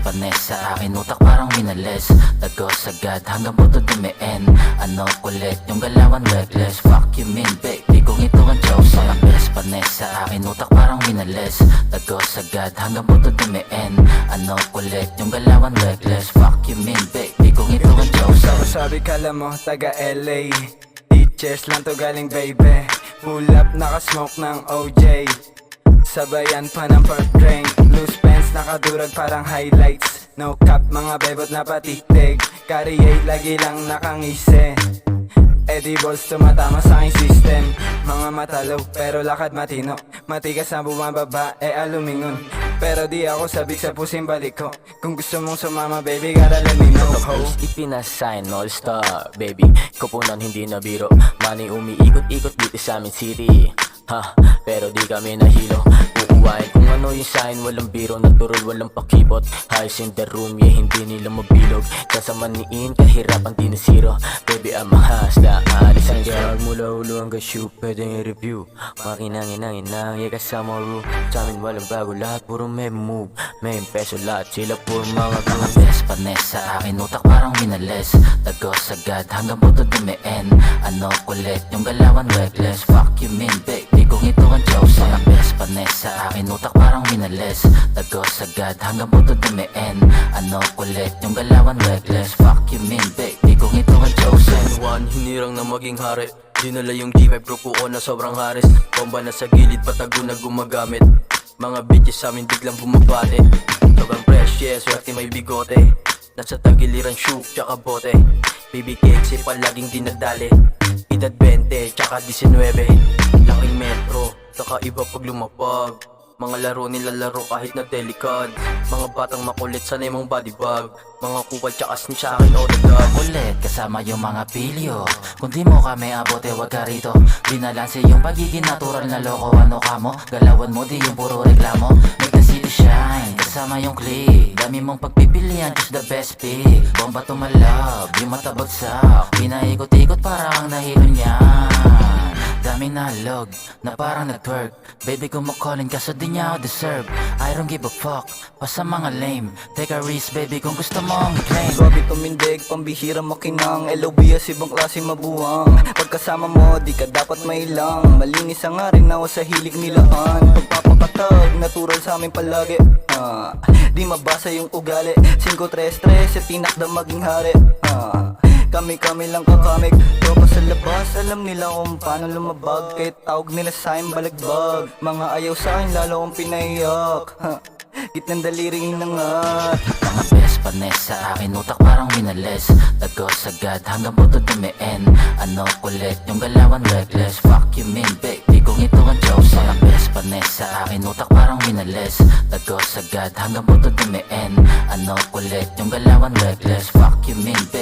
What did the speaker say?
panes sa akin, utak parang minalis. Tagos agad hanggang buto dumiin. Ano kulit yung galawan reckless. Fuck you mean baby kung ito ang Diyos. Mga best panes sa akin, utak parang minalis. Tagos agad hanggang buto dumiin. Ano kulit yung galawan reckless. Fuck you mean baby kung ito ang Diyos. Sabi kala mo taga LA, teachers lang to galing baby. Pull up nakasmoke ng OJ, sabayan pa ng perp drink. Loose pants nakadurag parang highlights. No cap mga bebot na patitig. Carry 8 lagi lang nakangisi. Eddie balls tumatama sa aking system. Mga matalo pero lakad matino. Matigas na bumababa alumingon. Pero di ako sabik sa pusing balik ko. Kung gusto mong sumama baby gotta let me know. Ipinasign all star baby, kupunan hindi na biro. Money umiikot-ikot dito sa amin city. Pero di kami nahilo. Kukuhain kung ano yung sign, walang biro, natural, walang pakipot. Highs in the room, yeah, hindi nila mabilog. Kasamaniin, kahirapan di na zero. Baby, I'm a hustler, alis ang girl. Mula ulo hanggang shoe, pwedeng i-review. Makinangin-angin-ang, yeah, kasama room. Sa amin walang bago, lahat puro may move. May peso lahat, sila puro mga Mga best panes sa akin, utak parang minalis. Tagos agad hanggang buto dumiin. Ano kulit yung galawan reckless. Fuck you mean baby kung ito ang Diyos. Mga best panes sa akin, utak parang minalis. Tagos agad hanggang buto dumiin. Ano kulit yung galawan reckless. Fuck you mean baby kung ito ang Diyos. One, hinirang na maging hari. Dinala yung G5 grupo na sobrang haris. Bomba na sa gilid, patago na gumagamit. Mga bitches sa amin biglang bumabate. Sobrang fresh, yes, swerte may bigote. Nasa tagiliran shoe, tsaka bote. Baby cakes, palaging dinadali. Edad 20, tsaka 19. Laking metro, kakaiba pag lumapag. Mga laro nilalaro kahit na delikad. Mga batang makulit, sanay mong body bag. Mga kupal tsaka snitch sa akin, all the dog. Ulit kasama yung mga pilyo. Kung di mo kami abote wag ka rito. Binalanse yung pagiging natural na loko. Ano ka mo? Galawan mo di yung puro reklamo. Make the city shine kasama yung click. Dami mong pagpipilian, choose the best pick. Bomba tumalab, yung mata bagsak. Pinaikot-ikot parang nahilo niyan. Daming nahalog, na parang nag-twerk. Baby kumukolin kaso di niya ako deserve. I don't give a fuck, pa sa mga lame. Take a risk baby kung gusto mong i-claim. Swabe tumindig, pambihira makinang. LOBS ibang klase mabuwang. Pagkasama mo, di ka dapat mailang. Malinis ang nga rin ako sa hilig nilaan. Pagpapakatag, natural sa amin palagi. Di mabasa yung ugali. 5-3-3, sa tinakda maging hari. Kami lang kakamig. Tropa sa labas, alam nila kung paano lumabag. Kahit tawag nila sa'kin balagbag. Mga ayaw sa'kin, lalo akong pinaiyak. Gitnang daliring inangat. Mga best panes sa akin, utak parang minalis. Tagos agad hanggang buto dumiin. Ano kulit yung galawan reckless. Fuck you mean baby kung ito ang Diyos. Mga best panes sa akin, utak parang minalis. Tagos agad hanggang buto dumiin. Ano kulit yung galawan reckless. Fuck you mean baby